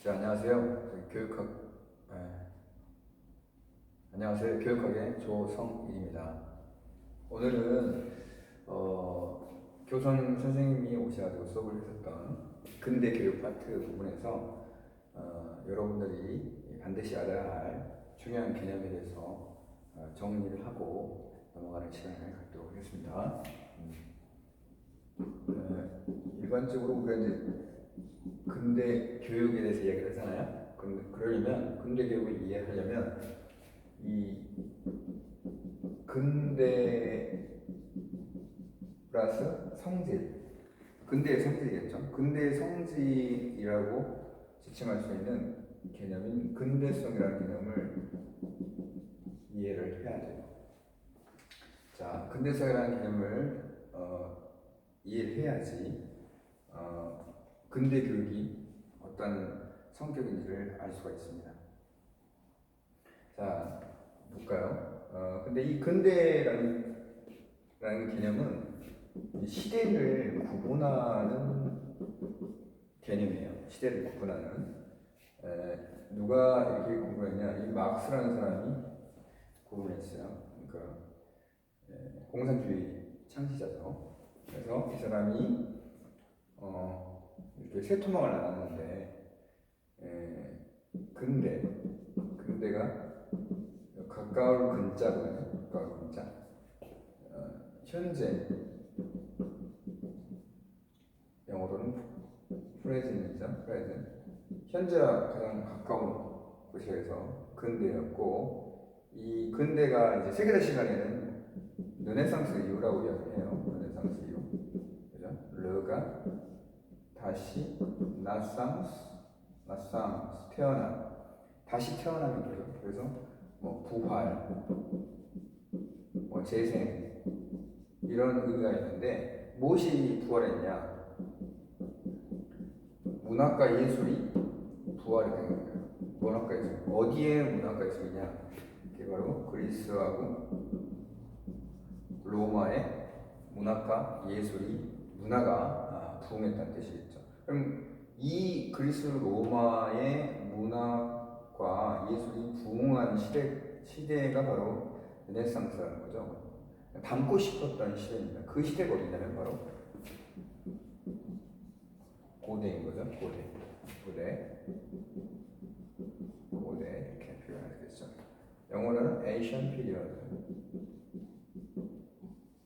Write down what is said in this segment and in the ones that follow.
안녕하세요. 안녕하세요. 교육학의 조성일입니다. 오늘은 교선 선생님이 오셔가지고 수업을 했었던 근대 교육 파트 부분에서 여러분들이 반드시 알아야 할 중요한 개념에 대해서 정리를 하고 넘어가는 시간을 갖도록 하겠습니다. 일반적으로 우리가 이제 근대 교육에 대해서 이야기를 하잖아요. 그러려면 근대 교육을 이해하려면 이 근대 플러스 성질, 근대의 성질이겠죠. 근대의 성질이라고 지칭할 수 있는 개념인 근대성이라는 개념을 이해를 해야 돼요. 자, 근대성이라는 개념을 이해를 해야지 근대 교육이 어떤 성격인지를 알 수가 있습니다. 자, 볼까요? 근데 이 근대라는 개념은 시대를 구분하는 개념이에요. 시대를 구분하는. 누가 이렇게 구분했냐? 이 마크스라는 사람이 구분했어요. 그러니까 공산주의 창시자죠. 그래서 이 사람이 이렇게 세 토막을 나눴는데 근대가 가까울 근자거든요. 가까울 근자. 현재, 영어로는 present이죠. present. 현재와 가장 가까운 곳이라서 근대였고, 이 근대가 이제 세계대시간에는 르네상스 이후라고 이야기해요. 르네상스 이후. 그죠? 르가 다시 나상스 태어남, 다시 태어나는 거죠. 그래서 뭐 부활, 뭐 재생 이런 의미가 있는데 무엇이 부활했냐? 문학과 예술이 부활이 된 거예요. 문학과 예술. 어디에 문학과 예술이냐? 이게 바로 그리스하고 로마의 문학과 문화가 부흥했다는 뜻이겠죠. 그럼 이 그리스 로마의 문학과 예술이 부흥한 시대가 바로 르네상스라는 거죠. 담고 싶었던 시대입니다. 그 시대가 어디냐면 바로 고대인 거죠. 고대 이렇게 표현하겠죠. 영어로는 Ancient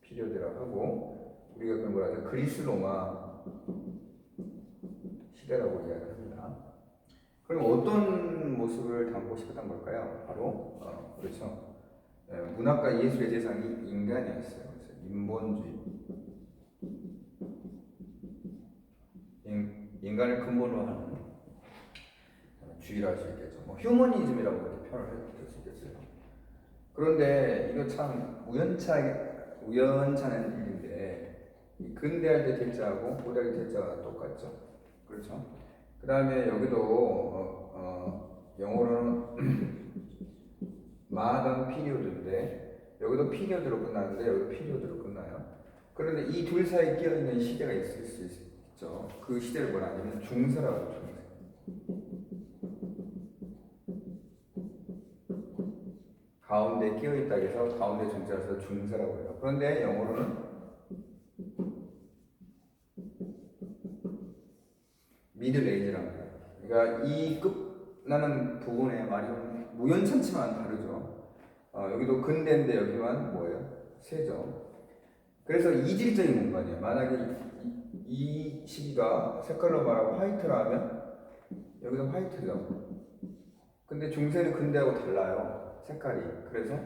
Period라고 하고, 우리가 그런 걸 하죠. 그리스 로마 시대라고 이야기를 합니다. 그럼 어떤 모습을 담고 싶었던 걸까요? 바로 그렇죠. 문학과 예술의 대상이 인간이었어요. 그래서 인본주의, 인간을 근본으로 하는 주의를 할 수 있겠죠. 뭐 휴머니즘이라고 이렇게 표현을 해볼 수 있겠어요. 그런데 이거 참 우연찮은 일인데, 근대할 때 대자하고 고대할 때 대자가 똑같죠. 그렇죠. 그 다음에 여기도 영어로는 마던 피리오드인데, 여기도 피리오드로 끝나는데 여기도 피리오드로 끝나요. 그런데 이 둘 사이에 끼어있는 시대가 있을 수 있죠. 그 시대를 뭐라 하냐면 중세라고 하죠. 중세. 가운데 끼어있다 해서 가운데 중세라서 중세라고 해요. 그런데 영어로는 미들 에이지라고 해요. 그러니까 이 끝나는 부분의 말이 우연찮지만 다르죠. 여기도 근대인데 여기만 뭐예요? 세죠. 그래서 이질적인 공간이에요. 만약에 이 시기가 색깔로 말하고 화이트라면 여기도 화이트죠. 근데 중세는 근대하고 달라요. 색깔이. 그래서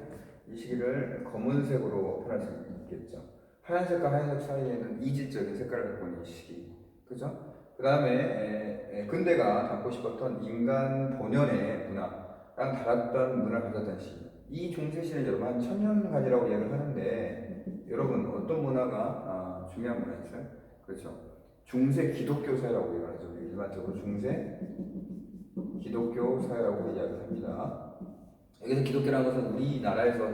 이 시기를 검은색으로 표현할 수 있겠죠. 하얀색과 하얀색 사이에는 이질적인 색깔을 갖고 있는 시기. 그죠? 그 다음에 근대가 담고 싶었던 인간 본연의 문화랑 달랐던 문화를 가졌던 시기. 이 중세 시대는 여러분 한 1000년간이라고 이야기를 하는데, 여러분 어떤 문화가 중요한 문화였어요? 그렇죠. 중세 기독교 사회라고 이야기하죠. 일반적으로 중세 기독교 사회라고 이야기를 합니다. 여기서 기독교라는 것은 우리나라에서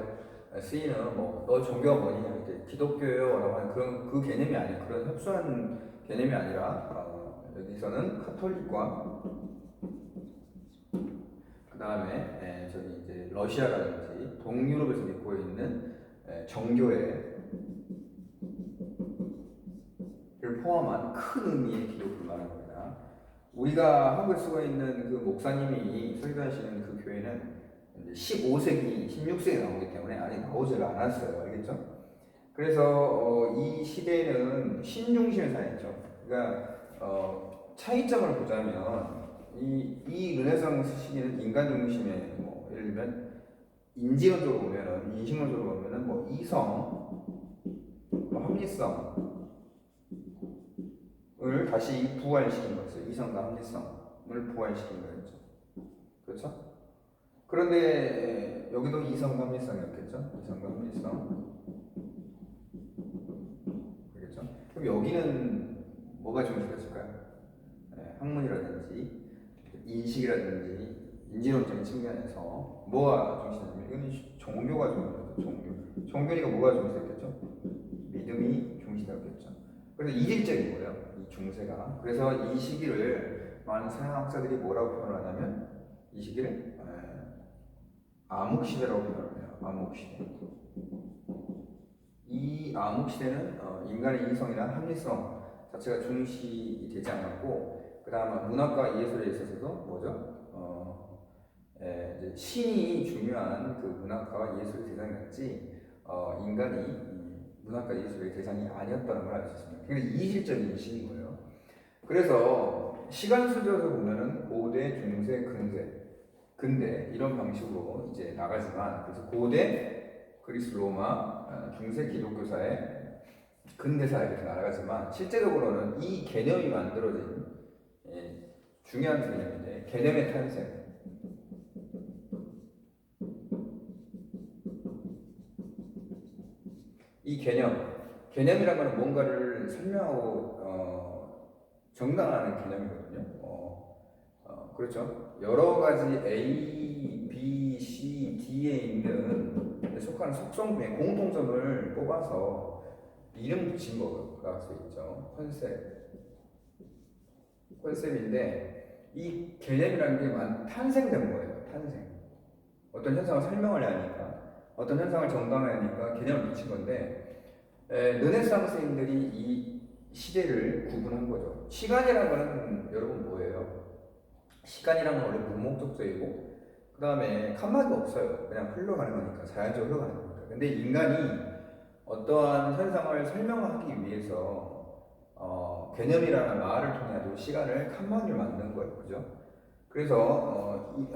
쓰이는 너 종교가 뭐냐 이렇게 기독교요라고 하는 그 개념이 아니에요. 그런 협소한 개념이 아니라 여기서는 카톨릭과 다음에 저기 이제 러시아라든지 동유럽에서 믿고 있는 정교회를 포함한 큰 의미의 기독교를 말하는 겁니다. 우리가 한국에 쓰고 있는 그 목사님이 설교하시는 그 교회는 이제 15세기, 16세기에 나오기 때문에 아직 나오지를 않았어요. 알겠죠? 그래서 이 시대는 신중심의 사회죠. 그러니까 차이점을 보자면 이 르네상스 시기는 인간 중심의 뭐 예를 들면 인지론적으로 보면은 인식론적으로 보면은 뭐 이성, 뭐 합리성을 다시 부활시킨 거죠. 이성과 합리성을 부활시킨 거였죠. 그렇죠? 그런데 여기도 이성과 합리성이었겠죠. 이성과 합리성. 그렇죠? 그럼 여기는 뭐가 중요했을까요? 학문이라든지 인식이라든지 인지론적인 측면에서 뭐가 중시되냐면 이건 종교가 중요하죠. 종교니까 뭐가 중시됐겠죠? 믿음이 중시되었겠죠. 그래서 이질적인 거예요. 이 중세가. 그래서 이 시기를 많은 서양학자들이 뭐라고 표현을 하냐면 이 시기를 암흑시대라고 표현을 해요. 암흑시대. 이 암흑시대는 인간의 이성이나 합리성 자체가 중시되지 않았고 그 다음 문학과 예술에 있어서도 뭐죠? 이제 신이 중요한 그 문학과 예술의 대상이었지 인간이 문학과 예술의 대상이 아니었다는 걸 알 수 있습니다. 굉장히 이질적인 인식인 거예요. 그래서 시간 순서에서 보면은 고대, 중세, 근대 이런 방식으로 이제 나가지만 그래서 고대 그리스 로마 중세 기독교사회 근대사회 이렇게 나가지만 실제적으로는 이 개념이 만들어진 중요한 개념인데 개념의 탄생. 이 개념이란 것은 뭔가를 설명하고 정당화하는 개념이거든요. 그렇죠. 여러 가지 A, B, C, D에 있는 속하는 속성의 공통점을 뽑아서 이름 붙인 거가 수 있죠. 컨셉인데 이 개념이라는 게 탄생된 거예요. 탄생. 어떤 현상을 설명을 하니까 어떤 현상을 정당화하니까 개념을 붙인 건데 르네상스인들이 이 시대를 구분한 거죠. 시간이라는 거는 여러분 뭐예요? 시간이란 건 원래 무목적적이고 그 다음에 칸막이가 없어요. 그냥 흘러가는 거니까 자연적으로 흘러가는 거니까. 근데 인간이 어떠한 현상을 설명하기 위해서 개념이라는 말을 통해 가지고 시간을 칸막이를 만든 거예요. 그죠? 그래서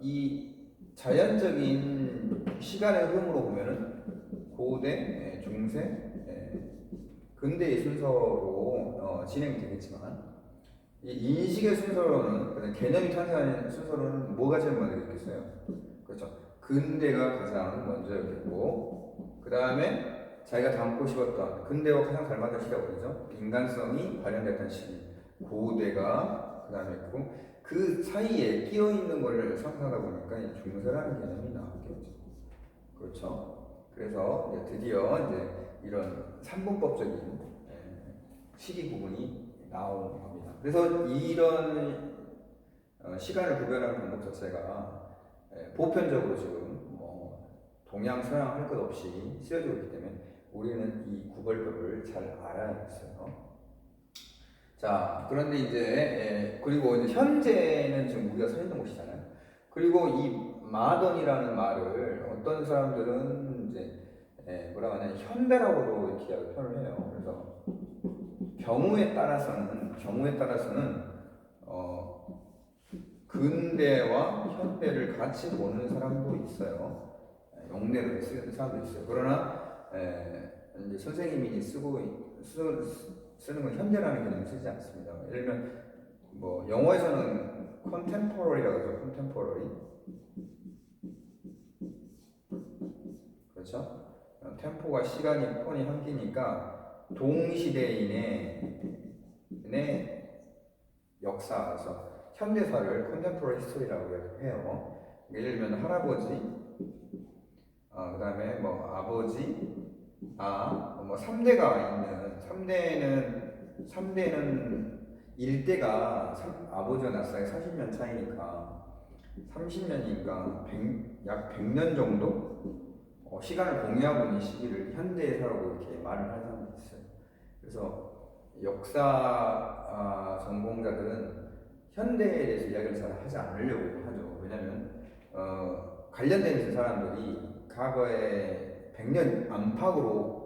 이 자연적인 시간의 흐름으로 보면은 고대, 중세, 근대의 순서로 진행이 되겠지만 이 인식의 순서로는 그다음 개념이 탄생하는 순서로는 뭐가 제일 먼저 있겠어요? 그렇죠. 근대가 가장 먼저였고 그 다음에 자기가 담고 싶었던 근대와 가장 닮았던 시기가 어디죠? 인간성이 발현됐던 시기 고대가 그 다음에 있고 그 사이에 끼어 있는 거를 상상하다 보니까 중세라는 개념이 나왔겠죠. 그렇죠. 그래서 이제 드디어 이제 이런 삼분법적인 시기 구분이 나온 겁니다. 그래서 이런 시간을 구별하는 방법 자체가 보편적으로 지금 뭐 동양 서양 할 것 없이 쓰여지고 있기 때문에 우리는 이 구별법을 잘 알아야겠어요. 자, 그런데 이제 그리고 이제 현재는 지금 우리가 서 있는 곳이잖아요. 그리고 이 마던이라는 말을 어떤 사람들은 이제 뭐라고 하냐 현대라고도 이렇게 표현을 해요. 그래서 경우에 따라서는 근대와 현대를 같이 보는 사람도 있어요. 용례로 쓰는 사람도 있어요. 그러나 이제 선생님이 쓰는 건 현대라는 개념을 쓰지 않습니다. 예를 들면 뭐 영어에서는 contemporary라고 하죠. contemporary. 그렇죠? 템포가 시간이 폰이 함께니까 동시대인의 역사에서 현대사를 contemporary history라고 해요. 예를 들면 할아버지, 그 다음에 뭐 아버지, 뭐 3대가 있는 3대는 일대가 아버지와 나사의 40년 차이니까 30년인가 약 100년 정도 시간을 공유하고 있는 시기를 현대사라고 이렇게 말을 하는 사람이 있어요. 그래서 역사 전공자들은 현대에 대해서 이야기를 잘 하지 않으려고 하죠. 왜냐하면 관련되는 사람들이 과거에 100년 안팎으로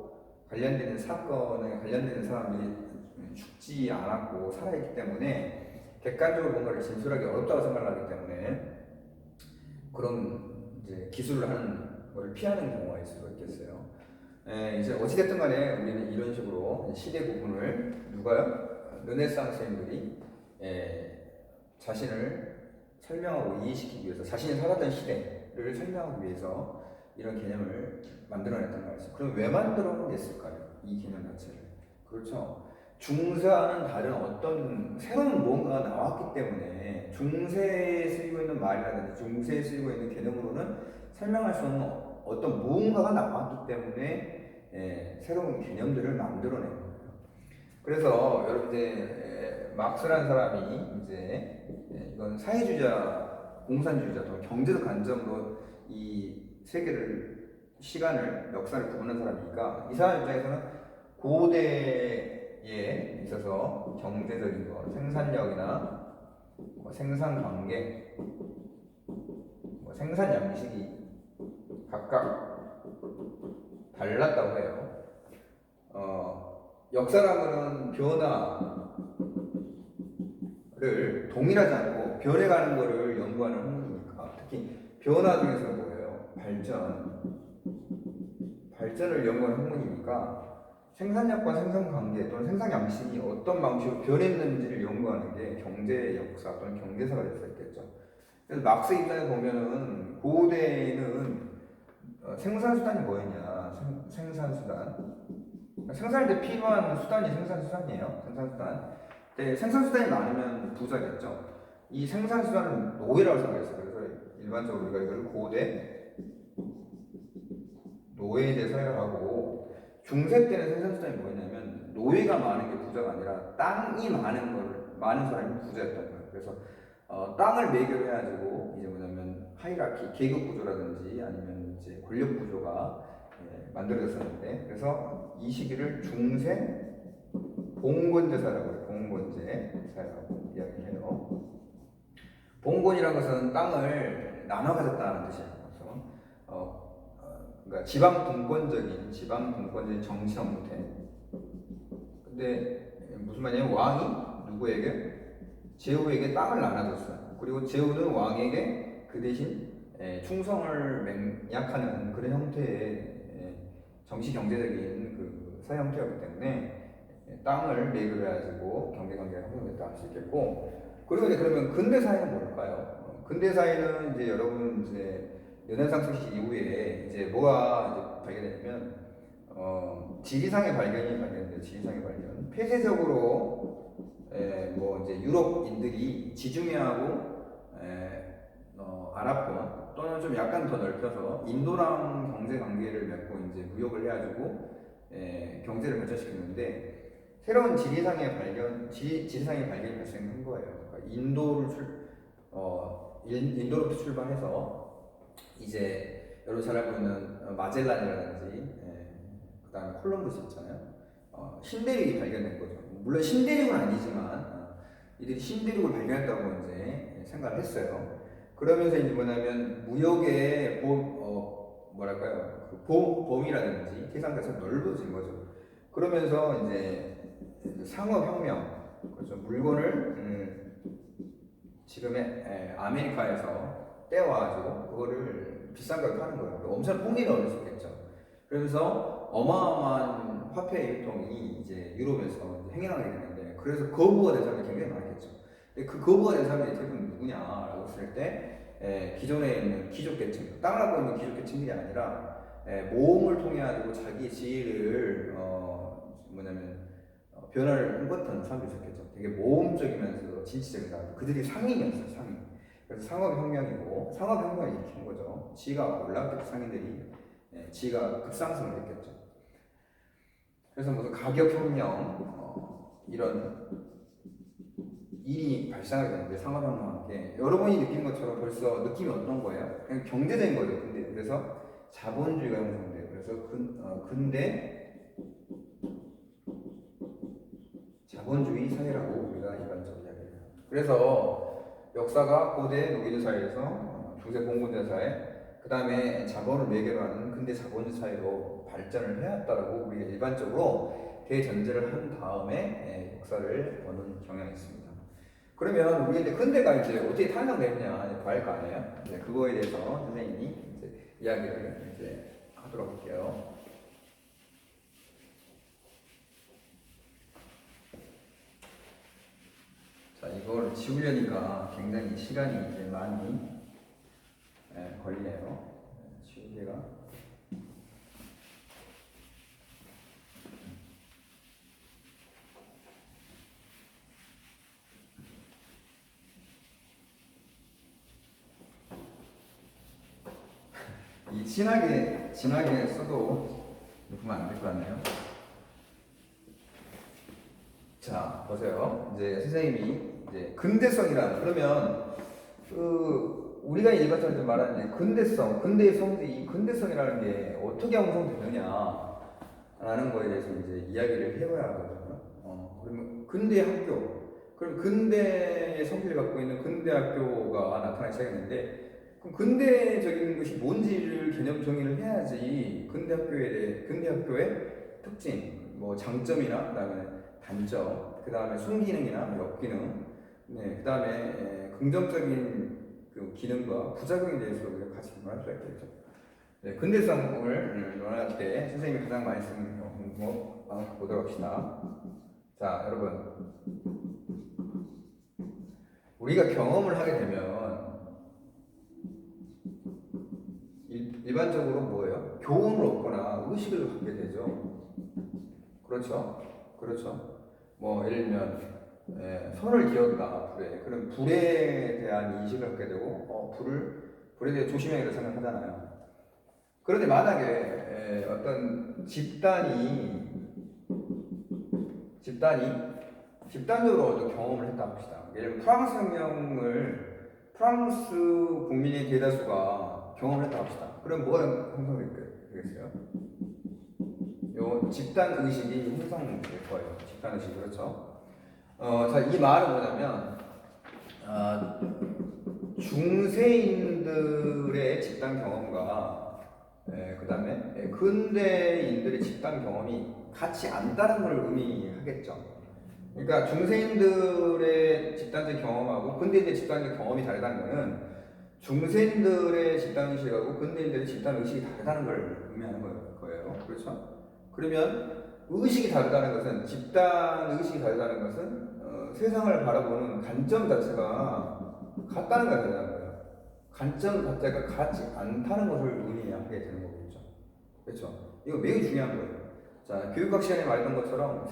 관련되는 사건에 관련되는 사람들이 죽지 않았고 살아있기 때문에 객관적으로 뭔가를 진술하기 어렵다고 생각하기 때문에 그런 이제 기술을 하는 것을 피하는 경우가 있을 수 있겠어요. 이제 어찌됐든 간에 우리는 이런 식으로 시대 구분을 누가요? 르네상스인들이 자신을 설명하고 이해시키기 위해서 자신이 살았던 시대를 설명하기 위해서 이런 개념을 만들어냈단 말이죠. 그럼 왜 만들어냈을까요? 이 개념 자체를. 그렇죠. 중세와는 다른 어떤 새로운 무언가가 나왔기 때문에 중세에 쓰이고 있는 말이라든지 중세에 쓰이고 있는 개념으로는 설명할 수 없는 어떤 무언가가 나왔기 때문에 새로운 개념들을 만들어낸 거예요. 그래서 여러분들 막스라는 사람이 이제 이건 사회주의자, 공산주의자 또는 경제적 관점으로 이 세계를 시간을 역사를 구분한 사람이니까 이 사람 입장에서는 고대에 있어서 경제적인 거, 생산력이나 생산 관계, 생산 양식이 각각 달랐다고 해요. 역사라면은 변화를 동일하지 않고 변해가는 것을 연구하는 학문이니까 특히 변화 중에서 뭐예요? 발전을 연구하는 학문이니까 생산력과 생산 관계 또는 생산 양식이 어떤 방식으로 변했는지를 연구하는 게 경제 역사 또는 경제사가 될 수 있겠죠. 그래서 막스 입장에 보면은 고대에는 생산수단이 뭐였냐? 생산수단. 생산할 때 필요한 수단이 생산수단이에요. 생산수단. 근데 생산수단이 많으면 부자겠죠. 이 생산수단은 노예라고 생각했어요. 그래서 일반적으로 우리가 이걸 고대 노예제 사회를 하고 중세 때는 생산수단이 뭐였냐면 노예가 많은 게 부자가 아니라 땅이 많은 사람이 부자였던 거예요. 그래서 땅을 매개로 해가지고 이제 뭐냐면 하이라키 계급 구조라든지 아니면 이제 권력 구조가 만들어졌었는데 그래서 이 시기를 중세 봉건제사라고 해요. 봉건제사라고 이야기해요. 봉건이라는 것은 땅을 나눠 가졌다는 뜻이에요. 그래서 그러니까 지방 분권적인 정치 형태. 근데 무슨 말이냐면 왕이 누구에게? 제후에게 땅을 나눠줬어요. 그리고 제후는 왕에게 그 대신 충성을 맹약하는 그런 형태의 정치 경제적인 그 사회 형태였기 때문에 땅을 매개로 해가지고 경제 관계가 형성됐다 할 수 있겠고 그리고 이제 그러면 근대 사회는 뭘까요? 근대 사회는 이제 여러분 이제 르네상스 시기 이후에 이제 뭐가 이제 발견되냐면 지리상의 발견돼요. 지리상의 발견. 폐쇄적으로 뭐 이제 유럽인들이 지중해하고 아랍권 또는 좀 약간 더 넓혀서 인도랑 경제 관계를 맺고 이제 무역을 해가지고 경제를 발전시켰는데 새로운 지리상의 발견이 발생한 거예요. 그러니까 인도로부터 출발해서 이제 여러분 잘 알고 있는 마젤란이라든지 그다음에 콜럼버스 있잖아요. 신대륙이 발견된 거죠. 물론 신대륙은 아니지만 이들이 신대륙을 발견했다고 이제 생각을 했어요. 그러면서 이제 뭐냐면 무역의 범위라든지 대상 자체가 넓어진 거죠. 그러면서 이제 상업혁명, 그렇죠. 물건을 지금의 아메리카에서 떼와가지고 그거를 비싼 걸 파는 거예요. 엄청 폭리를 얻을 수 있겠죠. 그러면서 어마어마한 화폐 유통이 이제 유럽에서 행해나게 되는데 그래서 거부가 된 사람들이 굉장히 많겠죠. 근데 그 거부가 된 사람들이 대부분 누구냐라고 했을 때 기존에 있는 귀족계층, 땅을 갖고 있는 귀족계층들이 아니라 모험을 통해 가지고 자기 지위를 변화를 꿈꿨던 사람들이 있었겠죠. 되게 모험적이면서 진취적인 사람들. 그들이 상인이었어요, 상인. 그래서 상업혁명이고 상업혁명을 일으킨 거죠. 지위가 올라갔겠죠, 상인들이. 지위가 급상승을 했겠죠. 그래서 무슨 가격혁명 이런 일이 발생하게 되는데 상하론과 함께 여러분이 느낀 것처럼 벌써 느낌이 어떤 거예요? 그냥 경제적인 거죠. 근데 그래서 자본주의가 형성돼요. 그래서 근대 자본주의 사회라고 우리가 일반적으로 이야기해요. 그래서 역사가 고대 노예제 사회에서 중세 공군제 사회, 그 다음에 자본을 매개로 하는 근대 자본주의 사회로 발전을 해왔다라고 우리가 일반적으로 대전제를 한 다음에 역사를 보는 경향이 있습니다. 그러면 우리 이제 근대가 이제 어떻게 탄생됐냐 봐야 할 거 아니에요? 이제 그거에 대해서 선생님이 이제 이야기를 이제 하도록 할게요. 자, 이걸 지우려니까 굉장히 시간이 이제 많이 걸리네요. 지우개가. 이 진하게 써도 보면 안 될 것 같네요. 자, 보세요. 이제 선생님이 이제 근대성이라 그러면 우리가 일반적으로 말하는 이제 근대의 성질이 근대성이라는 게 어떻게 형성되느냐라는 거에 대해서 이제 이야기를 해봐야 하거든요. 그러면 근대 학교, 그럼 근대의 성질을 갖고 있는 근대 학교가 나타나기 시작했는데, 그럼 근대적인 것이 뭔지를 개념 정의를 해야지 근대 학교의 특징, 뭐 장점이나 그다음에 단점, 그 다음에 순기능이나 역기능, 네, 그 다음에 긍정적인 그 기능과 부작용에 대해서 우리가 같이 말할 수가 있겠죠. 네, 근대성을 논할 때 선생님이 가장 많이 쓰는 거 보도록 합시다. 자, 여러분, 우리가 경험을 하게 되면 일반적으로 뭐예요? 교훈을 얻거나 의식을 갖게 되죠. 그렇죠. 뭐 예를 들면 손을 기었다 불에, 그럼 불에 대한 인식을 갖게 되고 불에 대해 조심해야겠다 생각하잖아요. 그런데 만약에 어떤 집단적으로 어떤 경험을 했다 합시다. 예를 들면 프랑스 혁명을 프랑스 국민의 대다수가 경험을 했다 합시다. 그럼 뭐가 형성되겠어요? 요 집단 의식이 형성될 거예요. 집단 의식, 그렇죠? 자, 이 말은 뭐냐면 중세인들의 집단 경험과 그 다음에 근대인들의 집단 경험이 같이 안다는 걸 의미하겠죠. 그러니까 중세인들의 집단적 경험하고 근대인들의 집단적 경험이 다르다는 것은 중세인들의 집단 의식하고 근대인들의 집단 의식이 다르다는 걸 의미하는 거예요. 그렇죠? 그러면 의식이 다르다는 것은, 집단 의식이 다르다는 것은 세상을 바라보는 관점 자체가 같다는 거잖아요. 관점 자체가 같지 않다는 것을 의미하게 되는 거겠죠. 그렇죠? 이거 매우 중요한 거예요. 자, 교육학 시간에 말했던 것처럼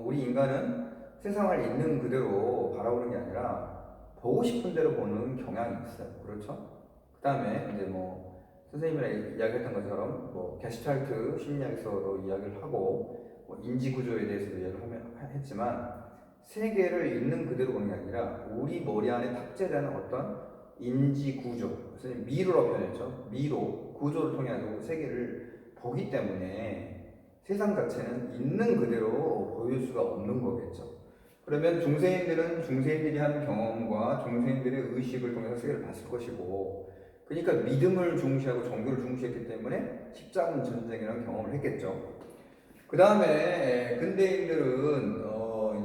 우리 인간은 세상을 있는 그대로 바라보는 게 아니라 보고 싶은 대로 보는 경향이 있어요. 그렇죠? 그 다음에 이제 뭐 선생님이랑 이야기했던 것처럼 뭐 게슈탈트 심리학에서도 이야기를 하고 뭐 인지 구조에 대해서도 이야기를 했지만, 세계를 있는 그대로 보는 게 아니라 우리 머리 안에 탑재되는 어떤 인지 구조, 선생님 미로라고 표현했죠. 미로 구조를 통해 가지고 세계를 보기 때문에 세상 자체는 있는 그대로 보일 수가 없는 거겠죠. 그러면 중세인들은 중세인들이 한 경험과 중세인들의 의식을 통해서 세계를 봤을 것이고, 그러니까 믿음을 중시하고 종교를 중시했기 때문에 십자군 전쟁이라는 경험을 했겠죠. 그 다음에 근대인들은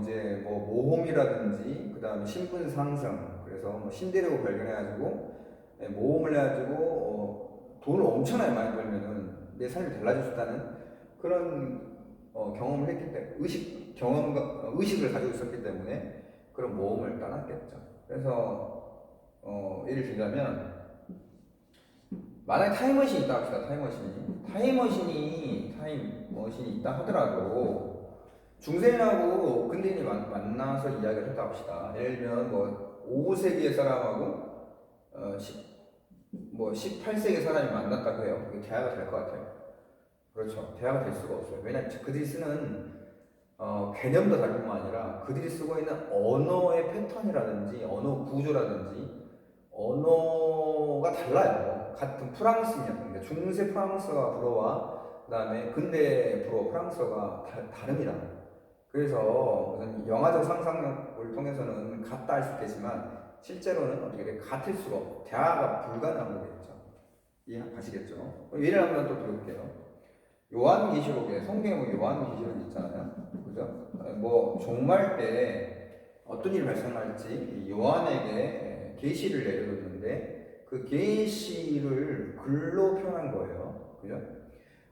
이제 뭐 모험이라든지 그 다음에 신분 상승, 그래서 뭐 신대륙을 발견해가지고 모험을 해가지고 돈을 엄청나게 많이 벌면은 내 삶이 달라질 수 있다는 그런 경험을 했기 때문에 의식을 가지고 있었기 때문에 그런 모험을 떠났겠죠. 그래서 예를 들자면, 만약에 타임머신이 있다 합시다. 타임머신이 있다 하더라도 중세인하고 근대인이 만나서 이야기를 했다 합시다. 예를 들면 뭐 5세기의 사람하고 18세기 사람이 만났다고 해요. 그게 대화가 될 것 같아요. 그렇죠. 대화가 될 수가 없어요. 왜냐하면 그들이 쓰는 개념도 다를 뿐만 아니라 그들이 쓰고 있는 언어의 패턴이라든지 언어 구조라든지 언어가 달라요. 같은 프랑스냐, 그러니까 중세 프랑스어가 불어와 그다음에 근대 불어 프랑스어가 다릅니다. 그래서 무슨 영화적 상상력을 통해서는 같다 할 수 있겠지만 실제로는 어떻게 돼? 같을 수가 없고 대화가 불가능한 거겠죠. 이해하시겠죠? 예를 한번 또 들어볼게요. 요한계시록에 성경에 보면 요한계시록 있잖아요. 그죠? 뭐 종말 때 어떤 일이 발생할지 요한에게 계시를 내려줬는데 그 계시를 글로 표현한 거예요. 그죠?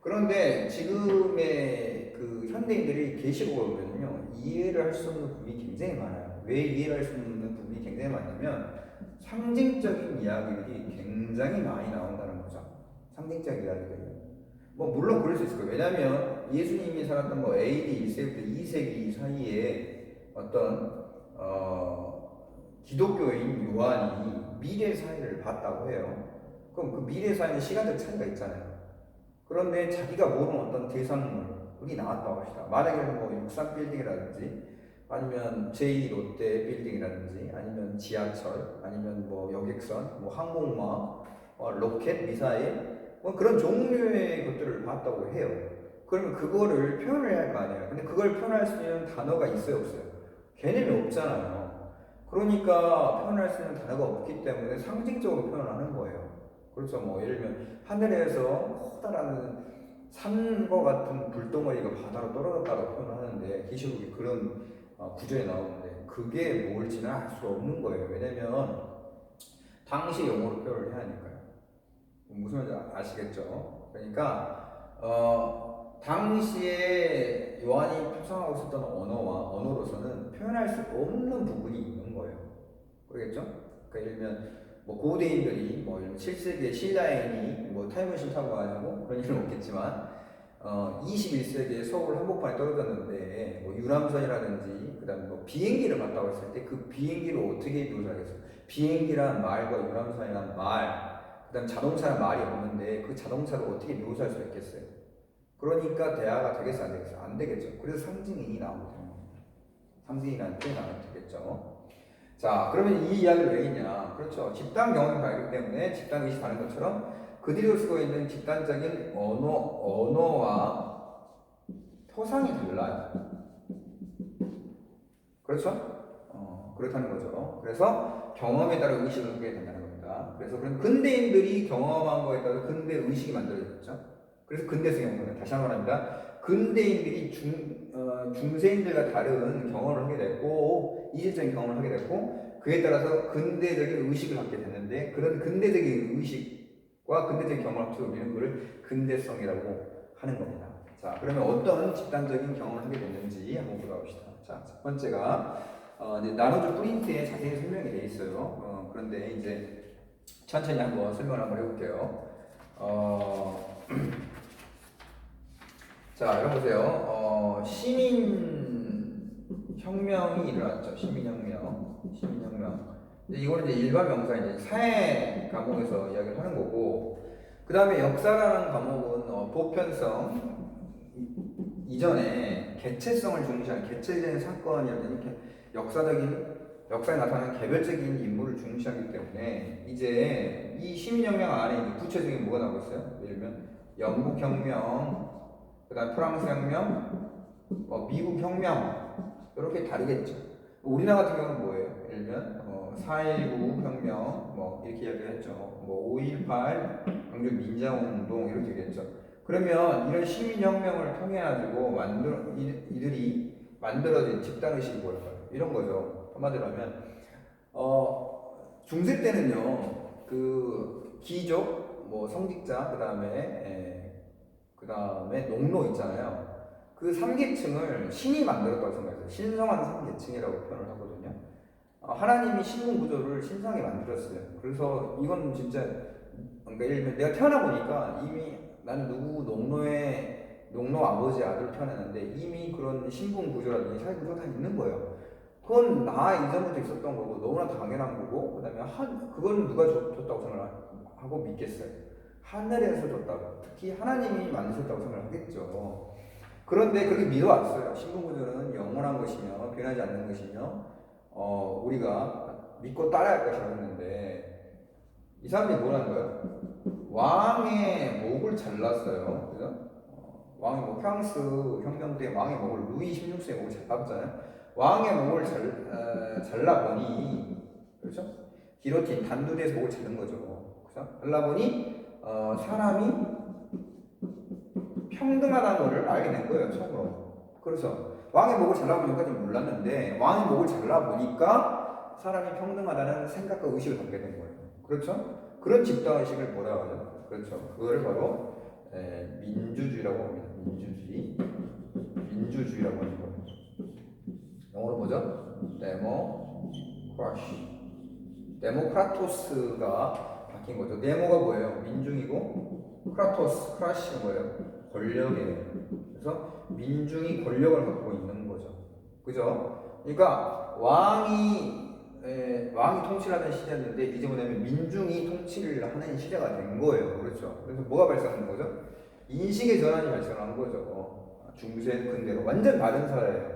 그런데 지금의 그 현대인들이 계시록을 보면요 이해를 할 수 없는 부분이 굉장히 많아요. 왜 이해를 할 수 없는 부분이 굉장히 많냐면 상징적인 이야기들이 굉장히 많이 나온다는 거죠. 상징적 이야기들이. 뭐 물론 그럴 수 있을 거예요. 왜냐하면 예수님이 살았던 뭐 AD 1세기부터 2세기 사이에 어떤 기독교인 요한이 미래 사회를 봤다고 해요. 그럼 그 미래 사회는 시간적 차이가 있잖아요. 그런데 자기가 모르는 어떤 대상물이 나왔다고 합시다. 만약에 뭐 63 빌딩이라든지 아니면 제2 롯데 빌딩이라든지 아니면 지하철 아니면 뭐 여객선, 뭐 항공모함, 로켓, 미사일 뭐 그런 종류의 것들을 봤다고 해요. 그러면 그거를 표현을 해야 할 거 아니에요. 근데 그걸 표현할 수 있는 단어가 있어요, 없어요? 개념이 없잖아요. 그러니까 표현할 수 있는 단어가 없기 때문에 상징적으로 표현하는 거예요. 그렇죠. 뭐 예를 들면 하늘에서 커다란 산과 같은 불덩어리가 바다로 떨어졌다고 표현하는데 계시록에 그런 구절이 나오는데 그게 뭘지는 알 수 없는 거예요. 왜냐면 당시 영어로 표현을 해야 하니까요. 무슨 말인지 아시겠죠? 그러니까 당시에 요한이 표상하고 있었던 언어로서는 표현할 수 없는 부분이 있는 거예요. 그러겠죠? 그러니까 예를 들면 뭐 고대인들이 뭐 7세기에 신라인이 뭐 타임머신 타고 가지고 그런 일은 없겠지만 21세기에 서울 한복판에 떨어졌는데 뭐 유람선이라든지 그다음에 뭐 비행기를 봤다고 했을 때 그 비행기를 어떻게 묘사하겠어요? 비행기란 말과 유람선이란 말 그다음 자동차란 말이 없는데 그 자동차를 어떻게 묘사할 수 있겠어요? 그러니까 대화가 되겠어 안 되겠어? 안 되겠죠. 그래서 상징이 나오게 되는 겁니다. 상징이라는 표현이 나오면 되겠죠. 자, 그러면 이 이야기를 왜 했냐? 그렇죠. 집단 경험이 다르기 때문에 집단 의식이 다른 것처럼 그들이 쓰고 있는 집단적인 언어와 표상이 달라요. 그렇죠? 그렇다는 거죠. 그래서 경험에 따라 의식을 하게 된다는 겁니다. 그래서 그런 근대인들이 경험한 거에 따라 근대 의식이 만들어졌죠. 그래서 근대성이 온 거예요. 다시 한번 합니다. 근대인들이 중세인들과 다른 경험을 하게 됐고 이질적인 경험을 하게 됐고 그에 따라서 근대적인 의식을 갖게 됐는데 그런 근대적인 의식과 근대적인 경험을 합쳐서 우리는 그걸 근대성이라고 하는 겁니다. 자, 그러면 어떤 집단적인 경험을 하게 됐는지 한번 보도록 합시다. 자, 첫 번째가 이제 나눠줄 프린트에 자세히 설명이 되어 있어요. 그런데 이제 천천히 한번 설명을 한번 해볼게요. 자, 여러분 보세요. 시민혁명이 일어났죠. 시민혁명. 이거는 이제 일반 명사 이제 사회 과목에서 이야기를 하는 거고, 그 다음에 역사라는 과목은 보편성 이전에 개체성을 중시하는 개체적인 사건이라든지 역사에 나타나는 개별적인 인물을 중시하기 때문에 이제 이 시민혁명 안에 구체적인 뭐가 나오고 있어요? 예를 들면 영국혁명, 그 다음 프랑스 혁명, 미국 혁명 이렇게 다르겠죠. 우리나라 같은 경우는 뭐예요? 예를 들면 4.19 혁명 뭐 이렇게 이야기를 했죠. 뭐 5.18 광주 민주화운동 이렇게 되겠죠. 그러면 이런 시민혁명을 통해 가지고 이들이 만들어진 집단의식이 뭘까요? 이런 거죠. 한마디로 하면 중세 때는요 그 귀족, 뭐 성직자, 그 다음에 농노 있잖아요. 그 3계층을 신이 만들었다고 생각해요. 신성한 3계층이라고 표현을 하거든요. 하나님이 신분 구조를 신성하게 만들었어요. 그래서 이건 진짜 그러니까 예를 들면 내가 태어나 보니까 이미 나는 누구 농노 아버지 아들 태어났는데 이미 그런 신분 구조라든지 사회 구조가 다 있는 거예요. 그건 나 이전부터 있었던 거고 너무나 당연한 거고 그다음에 그건 누가 줬다고 생각하고 믿겠어요. 하늘에서 줬다고 특히 하나님이 만드셨다고 생각하겠죠. 그런데 그렇게 믿어왔어요. 신분구조는 영원한 것이며 변하지 않는 것이며 우리가 믿고 따라할 것이라고 했는데 이 사람들이 뭐라는 거예요? 왕의 목을 잘랐어요. 그죠? 왕이 뭐 프랑스 혁명 때 왕의 목을 루이 16세의 목을 잘랐잖아요. 왕의 목을 잘라보니 그렇죠? 기로틴 단두대에서 목을 자른 거죠. 그죠? 잘라보니 사람이 평등하다는 것을 알게 된 거예요. 처음으로. 그래서 왕의 목을 잘라보니까 좀 몰랐는데 왕의 목을 잘라보니까 사람이 평등하다는 생각과 의식을 갖게 된 거예요. 그렇죠? 그런 집단의식을 뭐라고 하죠? 그렇죠. 그거를 바로 민주주의라고 합니다. 민주주의라고 하는 거예요. 영어로 뭐죠? 데모크라토스가 바뀐 거죠. 데모가 뭐예요? 민중이고 크라토스는 뭐예요? 권력이에요. 그래서 민중이 권력을 갖고 있는 거죠. 그죠? 그러니까 왕이 통치를 하는 시대였는데 이제 뭐냐면 민중이 통치를 하는 시대가 된 거예요. 그렇죠? 그래서 뭐가 발생한 거죠? 인식의 전환이 발생한 거죠. 중세 근대로 완전 다른 사회예요.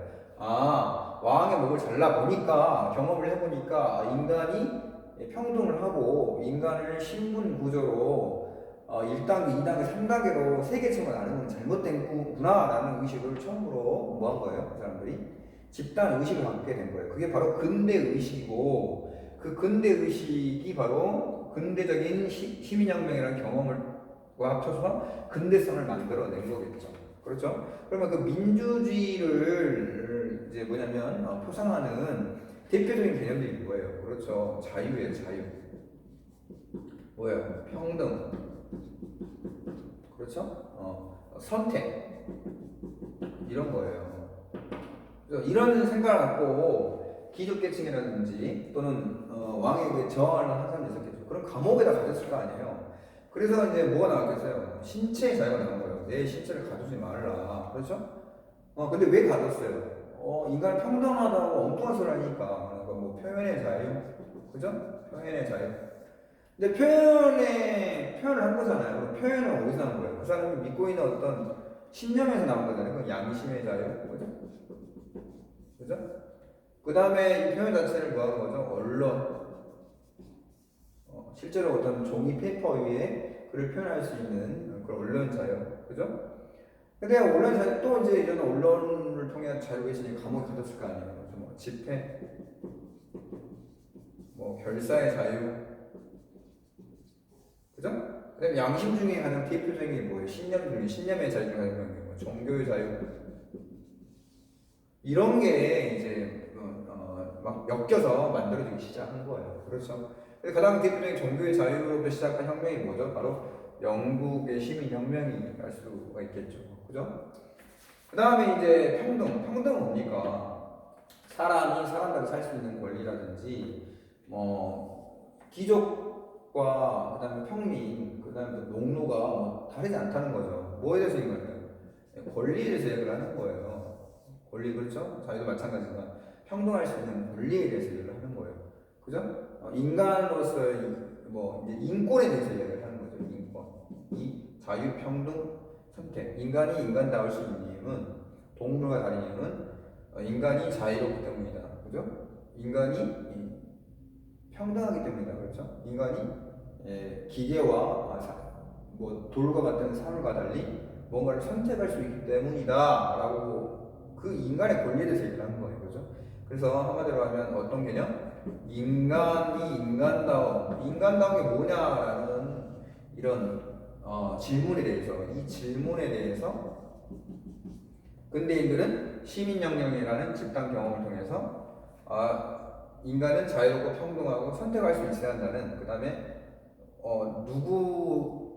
왕의 목을 잘라보니까 경험을 해보니까 인간이 평등을 하고 인간을 신분 구조로 1단계, 2단계, 3단계로 세계층을 나누는 잘못된 구나라는 의식을 처음으로 뭐 한 거예요? 그 사람들이 집단 의식을 갖게 된 거예요. 그게 바로 근대 의식이고 그 근대 의식이 바로 근대적인 시민혁명이라는 경험을 합쳐서 근대성을 만들어낸 거겠죠. 그렇죠? 그러면 그 민주주의를 이제 뭐냐면 포상하는 대표적인 개념들이 뭐예요? 그렇죠. 자유예요, 자유. 뭐예요? 평등. 그렇죠? 선택. 이런 거예요. 그래서 이런 생각을 갖고 귀족계층이라든지 또는 왕에게 저항을 한 사람이 있었겠죠. 그럼 감옥에다 가졌을 거 아니에요. 그래서 이제 뭐가 나왔겠어요? 신체의 자유가 나온 거예요. 내 신체를 가두지 말라. 그렇죠? 근데 왜 가뒀어요? 인간 평등하다고 엉뚱한 소리 하니까. 그러니까 뭐 표현의 자유. 그죠? 표현의 자유. 근데 표현을 한 거잖아요. 표현은 어디서 난 거예요? 그 사람이 믿고 있는 어떤 신념에서 나온 거잖아요. 그건 양심의 자유. 그죠? 그죠? 그 다음에 이 표현 자체를 뭐 하는 거죠? 언론. 실제로 어떤 종이 페이퍼 위에 글을 표현할 수 있는 그런 언론 자유. 그죠? 근데 언론 자유 또 이제 이런 언론을 통해 자유가 있으니 감옥에 가뒀을 거 아니에요. 그래서 뭐 집회, 뭐 결사의 자유. 그죠? 그 다음에 양심 중에 가장 대표적인 게 뭐예요? 신념의 자유 중에 하나가 뭐 종교의 자유. 이런 게 이제 막 엮여서 만들어지기 시작한 거예요. 그렇죠? 가장 대표적인 종교의 자유로부터 시작한 혁명이 뭐죠? 바로 영국의 시민혁명이 알 수가 있겠죠. 그죠? 그 다음에 이제 평등은 뭡니까? 사람이 사람답게 살 수 있는 권리라든지, 귀족과 그 다음에 평민, 그 다음에 농노가 다르지 않다는 거죠. 뭐에 대해서 이거예요? 권리에 대해서 얘기를 하는 거예요. 권리, 그렇죠? 자유도 마찬가지지만 평등할 수 있는 권리에 대해서 얘기를 하는 거예요. 그죠? 인간으로서의 이제 인권에 대해서 얘기를 하는 거죠. 인권. 이 자유, 평등, 선택. 인간이 인간다울 수 있는 이유는 동물과 다른 이유는 인간이 자유롭기 때문이다. 그죠? 인간이 평등하기 때문이다. 그렇죠? 인간이 기계와 돌과 같은 사물과 달리 뭔가를 선택할 수 있기 때문이다라고 그 인간의 권리에 대해서 얘기를 하는 거예요. 그죠? 그래서 한마디로 하면 어떤 개념? 인간이 인간다운 게 뭐냐라는 이런 질문에 대해서 이 질문에 대해서 근대인들은 시민혁명이라는 집단 경험을 통해서 인간은 자유롭고 평등하고 선택할 수 있어야 한다는 그 다음에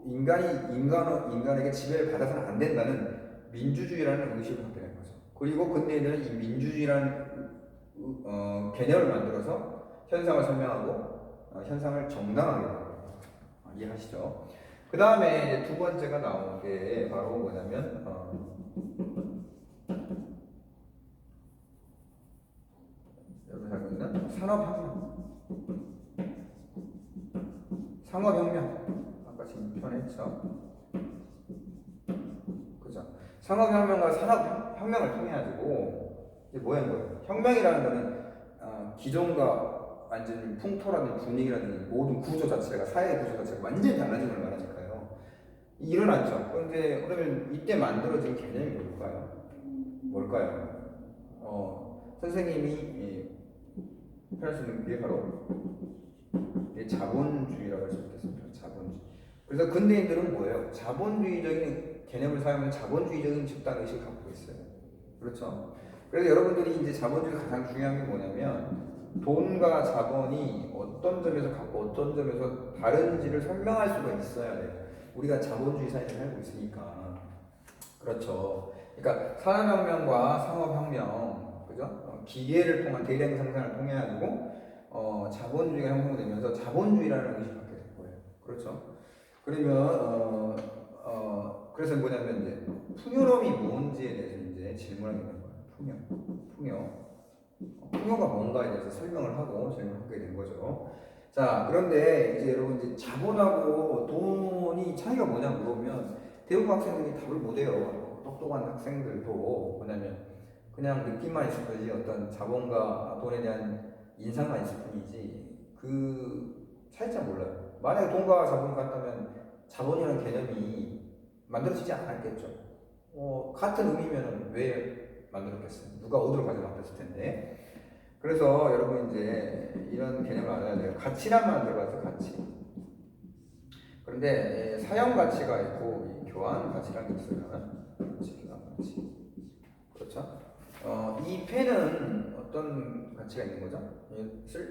인간에게 지배를 받아서는 안 된다는 민주주의라는 의식을 갖게 된 거죠. 그리고 근대인들은 이 민주주의라는 개념을 만들어서 현상을 설명하고 현상을 정당하게 됩니다. 이해하시죠? 그 다음에 두 번째가 나온 게 바로 뭐냐면 여러분 알고 있는 산업혁명. 아까 지금 표현했죠? 그죠? 산업혁명과 산업혁명을 통해 가지고 이제 뭐야 뭐예요? 혁명이라는 거는 기존과 완전히 풍토라든지 분위기라든지 모든 구조 자체가 사회 구조 자체가 완전히 달라진 걸 말하니까요. 일어났죠. 그런데 그러면 이때 만들어진 개념이 뭘까요? 뭘까요? 선생님이 할 수 있는 게 바로 자본주의라고 할 수 있겠습니다. 자본주의. 그래서 근대인들은 뭐예요? 자본주의적인 개념을 사용하면 자본주의적인 집단 의식을 갖고 있어요. 그렇죠? 그래서 여러분들이 이제 자본주의 가장 중요한 게 뭐냐면 돈과 자본이 어떤 점에서 갖고 어떤 점에서 다른지를 설명할 수가 있어야 돼요. 우리가 자본주의 사회에 살고 있으니까. 그렇죠. 그러니까 산업혁명과 상업혁명, 그죠? 기계를 통한 대량 생산을 통해 가지고 자본주의가 형성되면서 자본주의라는 의식을 갖게 된 거예요. 그렇죠. 그러면 그래서 뭐냐면 이제 풍요로움이 뭔지에 대해서 이제 질문하게 되는 거예요. 풍요가 뭔가에 대해서 설명을 하고 질문하게 된 거죠. 자, 그런데 이제 여러분 이제 자본하고 돈이 차이가 뭐냐 물어보면 대부분 학생들이 답을 못해요. 똑똑한 학생들도 뭐냐면 그냥 느낌만 있을 뿐이지 어떤 자본과 돈에 대한 인상만 있을 뿐이지 그 차이점 몰라요. 만약에 돈과 자본이 같다면 자본이라는 개념이 만들어지지 않았겠죠. 같은 의미면 왜 만들었겠어요? 누가 어디로 가져갔을 텐데. 그래서 여러분 이제 이런 개념을 알아야 돼요. 가치란 말 들어봤어요. 가치. 그런데 사용 가치가 있고 교환 가치라는 게 있어요. 교환 가치. 그렇죠? 이 펜은 어떤 가치가 있는 거죠?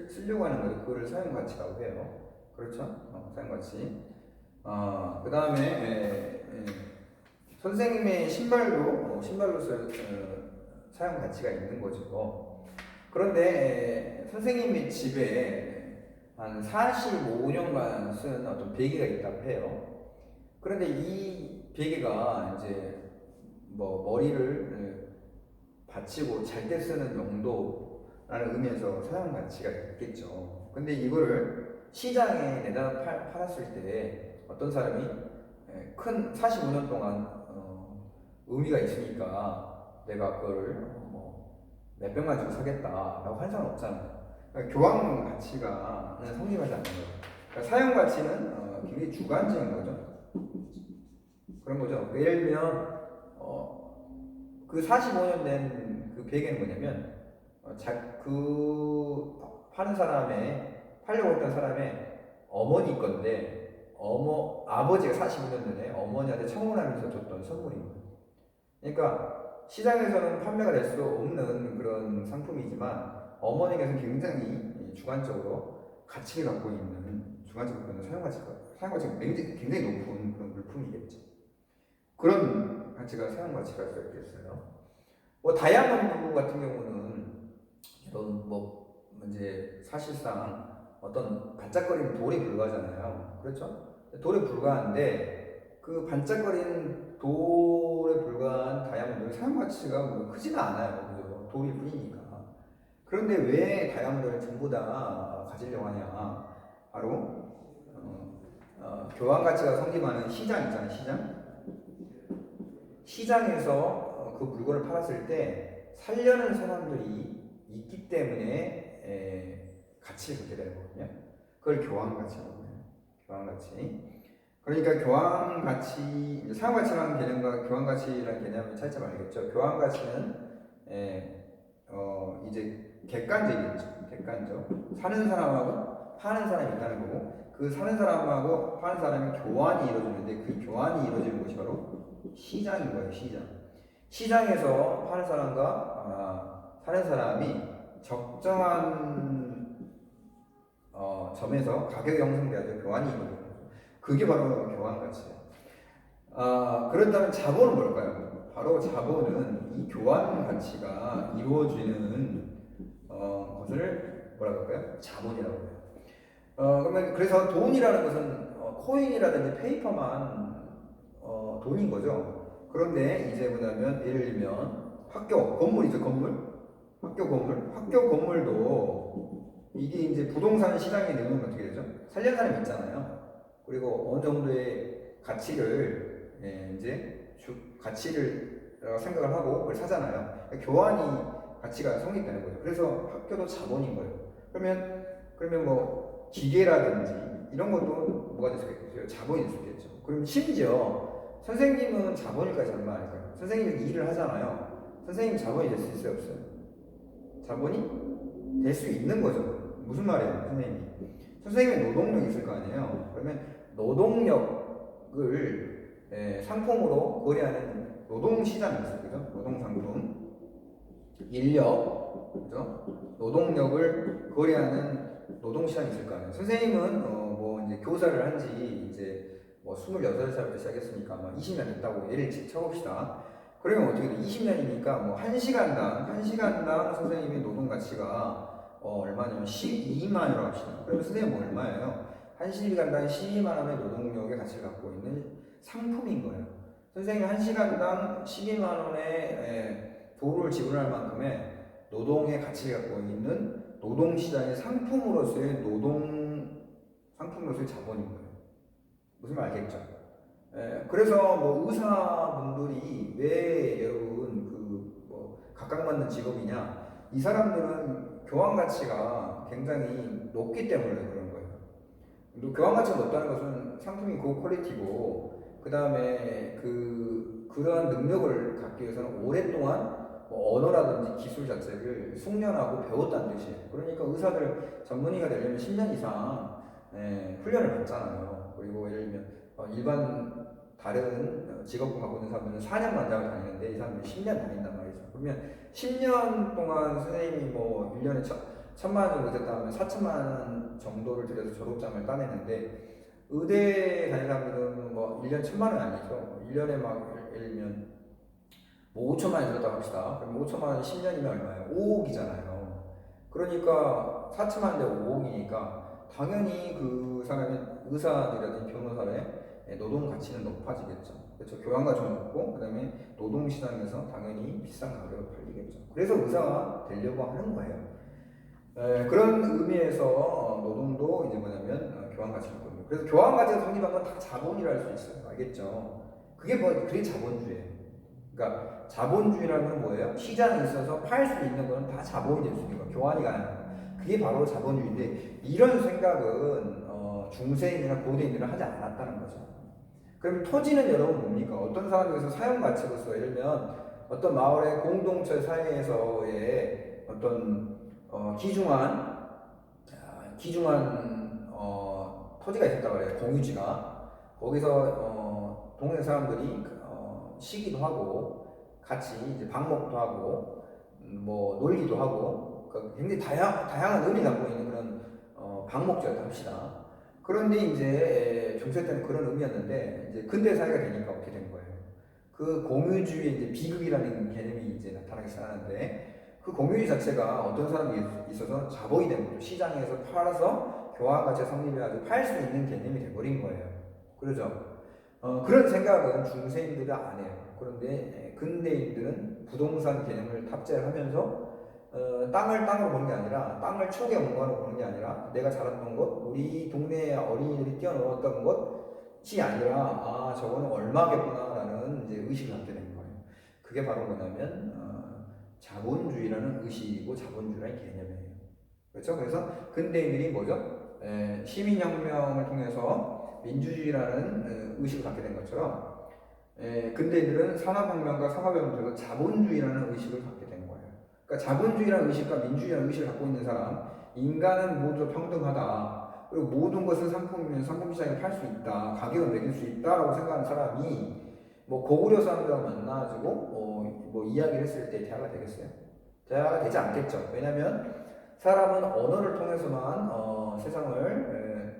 쓰려고 하는 거예요. 그거를 사용 가치라고 해요. 그렇죠? 사용 가치. 그 다음에 선생님의 신발로서 사용 가치가 있는 거죠. 그런데 선생님의 집에 한 45년간 쓴 어떤 베개가 있다고 해요. 그런데 이 베개가 이제 뭐 머리를 받치고 잘 때 쓰는 용도라는 의미에서 사용 가치가 있겠죠. 근데 이거를 시장에 내다 팔았을 때 어떤 사람이 큰 45년 동안 의미가 있으니까 내가 그거를 몇 병만 주고 사겠다라고 할 사람 없잖아요. 그러니까 교환 가치가 성립하지 않는 거예요. 그러니까 사용 가치는 굉장히 주관적인 거죠. 그런 거죠. 예를 들면 그 45년 된 그 베개는 뭐냐면 그 파는 사람의 팔려고 했던 사람의 어머니 건데 아버지가 45년 전에 어머니한테 청혼하면서 줬던 선물인 거예요. 그러니까 시장에서는 판매가 될 수 없는 그런 상품이지만 어머니께서는 굉장히 주관적으로 가치를 갖고 있는 주관적으로 사용 가치가 굉장히 높은 그런 물품이겠죠. 그런 가치가 사용 가치가 될 수 있겠어요. 다이아몬드 같은 경우는 이제 사실상 어떤 반짝거리는 돌에 불과하잖아요. 그렇죠? 돌에 불과한데 그 반짝거리는 돌에 불과한 다이아몬드의 사용 가치가 크지는 않아요. 그죠? 돌이 뿐이니까. 그런데 왜 다이아몬드를 전부 다 가지려고 하냐? 바로 교환 가치가 성립하는 시장 있잖아요. 시장에서 그 물건을 팔았을 때 살려는 사람들이 있기 때문에 가치를 갖게 되는 거거든요. 그걸 교환 가치라고 해요. 교환 가치. 그러니까 교환 가치, 사용 가치라는 개념과 교환 가치라는 개념의 차이점을 알겠죠. 교환 가치는 이제 객관적이겠죠. 객관적. 사는 사람하고 파는 사람이 있다는 거고, 그 사는 사람하고 파는 사람이 교환이 이루어지는데 그 교환이 이루어지는 것이 바로 시장인 거예요. 시장에서 파는 사람과 사는 사람이 적정한 점에서 가격이 형성돼야죠. 교환이 이루어지는 거죠. 그게 바로 교환 가치예요. 그렇다면 자본은 뭘까요? 바로 자본은 이 교환 가치가 이루어지는 것을 뭐라고 할까요? 자본이라고 해요. 그러면 그래서 돈이라는 것은 코인이라든지 페이퍼만 돈인 거죠. 그런데 이제 뭐냐면 예를 들면 학교 건물이죠. 학교 건물도 이게 이제 부동산 시장에 내놓으면 어떻게 되죠? 살려는 사람이 있잖아요. 그리고 어느 정도의 가치를 가치를 생각을 하고 그걸 사잖아요. 교환이 가치가 성립되는 거죠. 그래서 학교도 자본인 거예요. 그러면 뭐 기계라든지 이런 것도 뭐가 될 수 있겠어요? 자본이 될 수 있겠죠. 그럼 심지어 선생님은 자본일까요, 얼마 아닐까요? 선생님이 일을 하잖아요. 선생님 자본이 될 수 있어요, 없어요? 자본이 될 수 있는 거죠. 무슨 말이에요, 선생님이? 선생님의 노동력이 있을 거 아니에요. 그러면 노동력을 상품으로 거래하는 노동 시장이 있어요, 그죠? 노동 상품, 인력, 그죠? 노동력을 거래하는 노동 시장이 있을 거 아니에요. 선생님은 뭐 이제 교사를 한지 이제 뭐 26살부터 시작했으니까 아마 20년 됐다고 예를 쳐봅시다. 그러면 어떻게 돼? 20년이니까 뭐 1시간당 선생님의 노동 가치가 얼마냐면 12만 원이라고 합시다. 그러면 선생님 뭐 얼마예요? 1시간당 12만 원의 노동력의 가치를 갖고 있는 상품인 거예요. 선생님 1시간당 12만 원의 도를 지불할 만큼의 노동의 가치를 갖고 있는 노동시장의 상품으로서의 상품으로서의 자본인 거예요. 무슨 말 알겠죠? 그래서 뭐 의사분들이 왜 여러분 뭐 각광받는 직업이냐? 이 사람들은 교환 가치가 굉장히 높기 때문에 그런 거예요. 교환 가치가 높다는 것은 상품이 고퀄리티고 그 다음에 그러한 능력을 갖기 위해서는 오랫동안 뭐 언어라든지 기술 자체를 숙련하고 배웠다는 뜻이에요. 그러니까 의사들 전문의가 되려면 10년 이상 훈련을 받잖아요. 그리고 예를 들면 일반 다른 직업을 갖고 있는 사람들은 4년만 대학을 다니는데 이 사람들이 10년 다닌단 말이죠. 그러면 10년 동안 선생님이 뭐 1년에 1,000만 원 정도 됐다 하면 4천만 원 정도를 들여서 졸업장을 따내는데 의대 다니는 사람들은 뭐 1년 1,000만 원이 아니죠. 1년에 막 예를 들면 뭐 5천만 원 들었다고 합시다. 그럼 5천만 원이 10년이면 얼마예요? 5억이잖아요. 그러니까 4천만 원인데 5억이니까 당연히 그 사람의 의사들이라든지 변호사의 노동 가치는 높아지겠죠. 그렇죠. 교환 가치가 높고 그다음에 노동 시장에서 당연히 비싼 가격으로 팔리겠죠. 그래서 의사가 되려고 하는 거예요. 그런 의미에서 노동도 이제 뭐냐면 교환 가치가 있거든요. 그래서 교환 가치가 성립한 건 다 자본이라 할 수 있어요. 알겠죠? 그게 자본주의예요. 그러니까 자본주의라는 건 뭐예요? 시장에 있어서 팔 수 있는 거는 다 자본이 될 수 있는 거예요. 교환이 가능한 거. 그게 바로 자본주의인데 이런 생각은 중세인이나 고대인들은 하지 않았다는 거죠. 그럼 토지는 여러분 뭡니까? 어떤 사람에게서 사용 가치로서 예를 들면 어떤 마을의 공동체 사이에서의 어떤 귀중한 토지가 있었다고 그래요. 공유지가. 거기서 동네 사람들이 쉬기도 하고 같이 이제 방목도 하고 뭐 놀기도 하고 굉장히 다양한 의미 갖고 있는 그런 방목지였다 합시다. 그런데 이제 중세 때는 그런 의미였는데 이제 근대 사회가 되니까 어떻게 된 거예요? 그 공유주의 이제 비극이라는 개념이 이제 나타나기 시작하는데 그 공유주의 자체가 어떤 사람이 있어서 자본이 된 거죠. 시장에서 팔아서 교환 가치 성립해가지고 팔 수 있는 개념이 돼버린 거예요. 그러죠? 그런 생각은 중세인들은 안 해요. 그런데 근대인들은 부동산 개념을 탑재를 하면서 땅을 땅으로 보는 게 아니라 땅을 추억의 공간으로 보는 게 아니라 내가 자랐던 곳, 우리 동네 어린이들이 뛰어놀았던 것이 아니라 저거는 얼마겠구나라는 이제 의식을 갖게 된 거예요. 그게 바로 뭐냐면 자본주의라는 의식이고 자본주의라는 개념이에요. 그렇죠? 그래서 근대인들이 뭐죠? 시민혁명을 통해서 민주주의라는 의식을 갖게 된 것처럼 근대인들은 산업혁명과 상업혁명을 통해서 자본주의라는 의식을 갖게 된 거예요. 그러니까 자본주의라는 의식과 민주주의라는 의식을 갖고 있는 사람, 인간은 모두 평등하다. 그리고 모든 것은 상품이면 상품시장에 팔 수 있다. 가격을 매길 수 있다라고 생각하는 사람이 뭐 고구려 사람들하고 만나가지고 뭐 이야기를 했을 때 대화가 되겠어요? 대화가 되지 않겠죠. 왜냐하면 사람은 언어를 통해서만 세상을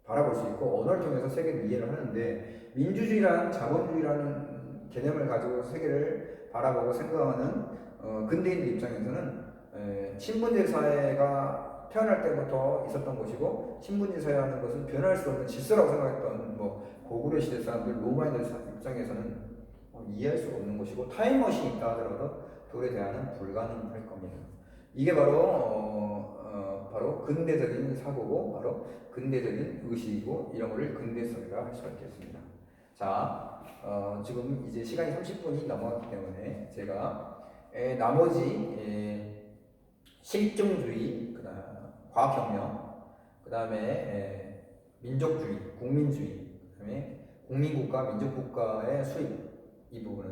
바라볼 수 있고 언어를 통해서 세계를 이해를 하는데 민주주의라는 자본주의라는 개념을 가지고 세계를 바라보고 생각하는 근대인들 입장에서는 신분제 사회가 태어날 때부터 있었던 것이고 신분제 사회라는 것은 변할 수 없는 질서라고 생각했던 뭐 고구려 시대 사람들 로마인들 입장에서는 이해할 수 없는 것이고 타임머신이 있다 하더라도 그에 대한은 불가능할 겁니다. 이게 바로 근대적인 사고고 바로 근대적인 의식이고 이런 것을 근대성이라 할 수가 있겠습니다. 자, 지금 이제 시간이 30분이 넘어갔기 때문에 제가 나머지 실증주의, 그다음 과학혁명, 그다음에 민족주의, 국민주의, 그다음에 국민국가, 민족국가의 수립 이 부분은